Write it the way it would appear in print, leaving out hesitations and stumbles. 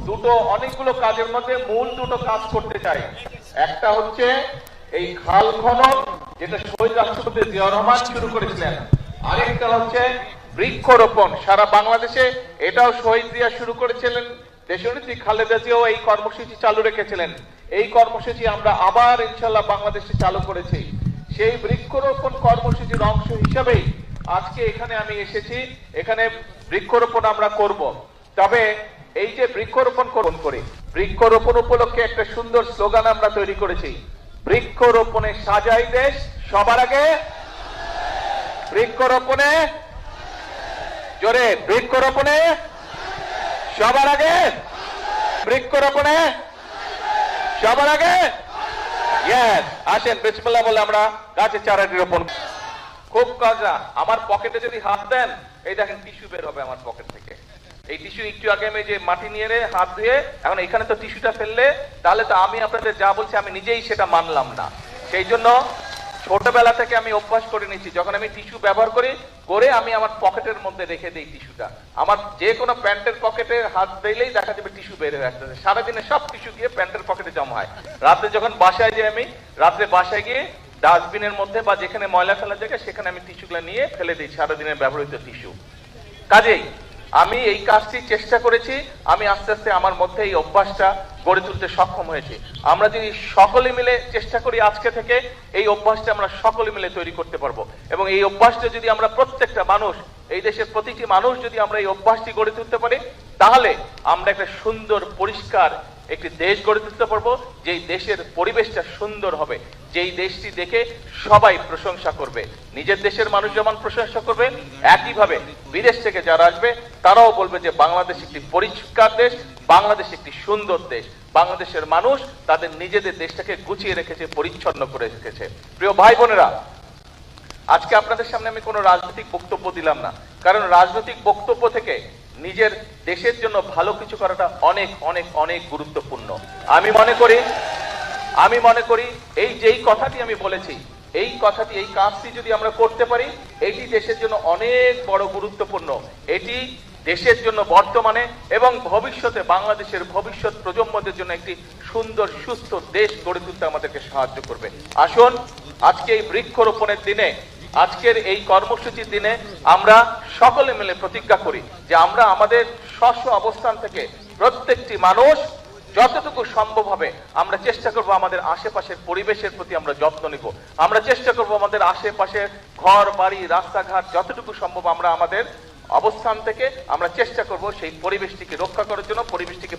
দুটো অনেকগুলো কাজের মধ্যে মূল দুটো কাজ করতে চাই। একটা হচ্ছে এই খাল খনন, যেটা শহীদ রাষ্ট্রপতি জিয়াউর রহমান শুরু করেছিলেন। আরেকটা হচ্ছে বৃক্ষরোপণ সারা বাংলাদেশে, এটাও শহীদ জিয়া শুরু করেছিলেন। দেশনেত্রী খালেদা জিয়াও এই কর্মসূচি চালু রেখেছিলেন। এই কর্মসূচি আমরা আবার ইনশাল্লাহ বাংলাদেশে চালু করেছি। সেই বৃক্ষরোপণ কর্মসূচির অংশ হিসেবেই আজকে এখানে আমি এসেছি। এখানে বৃক্ষরোপণ আমরা করব। তবে এই যে বৃক্ষরোপণ করি, বৃক্ষরোপণ উপলক্ষে একটা সুন্দর স্লোগান আমরা তৈরি করেছি, বৃক্ষরোপণে সাজাই দেশ সবার আগে। বৃক্ষরোপণে জোরে, বৃক্ষরোপণে সবার আগে, বৃক্ষরোপণে সবার আগে। ইয়েস, আসেন বিসমিল্লাহ বলে আমরা গাছের চারাটি রোপণ। খুব কাজা, আমার পকেটে যদি হাত দেন, এই দেখেন টিস্যু বের হবে আমার পকেট থেকে। এই টিস্যু একটু আগে আমি যে মাটি নিয়ে হাত ধুয়ে, এখন এখানে তো টিস্যুটা ফেললে তাহলে তো আমি আপনাদের যা বলছি আমি নিজেই সেটা মানলাম না। সেই জন্য ছোটবেলা থেকে আমি অভ্যাস করে নিচ্ছি, যখন আমি টিস্যু ব্যবহার করে আমি আমার পকেটের মধ্যে রেখে দিই টিস্যুটা। আমার যে কোনো প্যান্টের পকেটে হাত দিলেই দেখা যাবে টিস্যু বের হয়ে আসতেছে। সারাদিনে সব টিস্যু গিয়ে প্যান্টের পকেটে জমা হয়। রাত্রে যখন বাসায় যাই, আমি রাত্রে বাসায় গিয়ে ডাস্টবিনের মধ্যে বা যেখানে ময়লা ফেলার জায়গা সেখানে আমি টিস্যুগুলো নিয়ে ফেলে দিই, সারাদিনের ব্যবহৃত টিস্যু। কাজেই আমি এই কাজটি চেষ্টা করেছি, আমি আস্তে আস্তে আমার মধ্যে এই অভ্যাসটা গড়ে তুলতে সক্ষম হয়েছি। আমরা যদি সকলে মিলে চেষ্টা করি, আজকে থেকে এই অভ্যাসটা আমরা সকলে মিলে তৈরি করতে পারবো। এবং এই অভ্যাসটা যদি আমরা প্রত্যেকটা মানুষ, এই দেশের প্রতিটি মানুষ যদি আমরা এই অভ্যাসটি গড়ে তুলতে পারি, তাহলে আমরা একটা সুন্দর পরিষ্কার একটি দেশ গড়ে তুলতে পারবো, যেই দেশের পরিবেশটা সুন্দর হবে, যেই দেশটি দেখে সবাই প্রশংসা করবে। নিজের দেশের মানুষ যেমন প্রশংসা করবে, একইভাবে বিদেশ থেকে যারা আসবে তারাও বলবে যে বাংলাদেশ একটি পরিষ্কার দেশ, বাংলাদেশ একটি সুন্দর দেশ। বাংলাদেশের মানুষ তাদের নিজেদের দেশটাকে গুছিয়ে রেখেছে, পরিচ্ছন্ন করে রেখেছে। প্রিয় ভাই বোনেরা, আজকে আপনাদের সামনে আমি কোনো রাজনৈতিক বক্তব্য দিলাম না, কারণ রাজনৈতিক বক্তব্য থেকে নিজের দেশের জন্য ভালো কিছু করাটা অনেক অনেক অনেক গুরুত্বপূর্ণ। আমি মনে করি এই যেই কথাটি আমি বলেছি, এই কথাটি, এই কাজটি যদি আমরা করতে পারি, এটি দেশের জন্য অনেক বড় গুরুত্বপূর্ণ। এটি দেশের জন্য বর্তমানে এবং ভবিষ্যতে বাংলাদেশের ভবিষ্যৎ প্রজন্মদের জন্য একটি সুন্দর সুস্থ দেশ গড়ে তুলতে আমাদেরকে সাহায্য করবে। আসুন আজকে এই বৃক্ষরোপণের দিনে, আজকের এই কর্মসূচির দিনে আমরা সকলে মিলে প্রতিজ্ঞা করি যে আমরা আমাদের স্ব অবস্থান থেকে প্রত্যেকটি মানুষ যতটুকু সম্ভব হবে আমরা চেষ্টা করব আমাদের আশেপাশের পরিবেশের প্রতি আমরা যত্ন নিব। আমরা চেষ্টা করব আমাদের আশেপাশের ঘর বাড়ি রাস্তাঘাট যতটুকু সম্ভব আমরা আমাদের অবস্থান থেকে আমরা চেষ্টা করব সেই পরিবেশটিকে রক্ষা করার জন্য, পরিবেশটিকে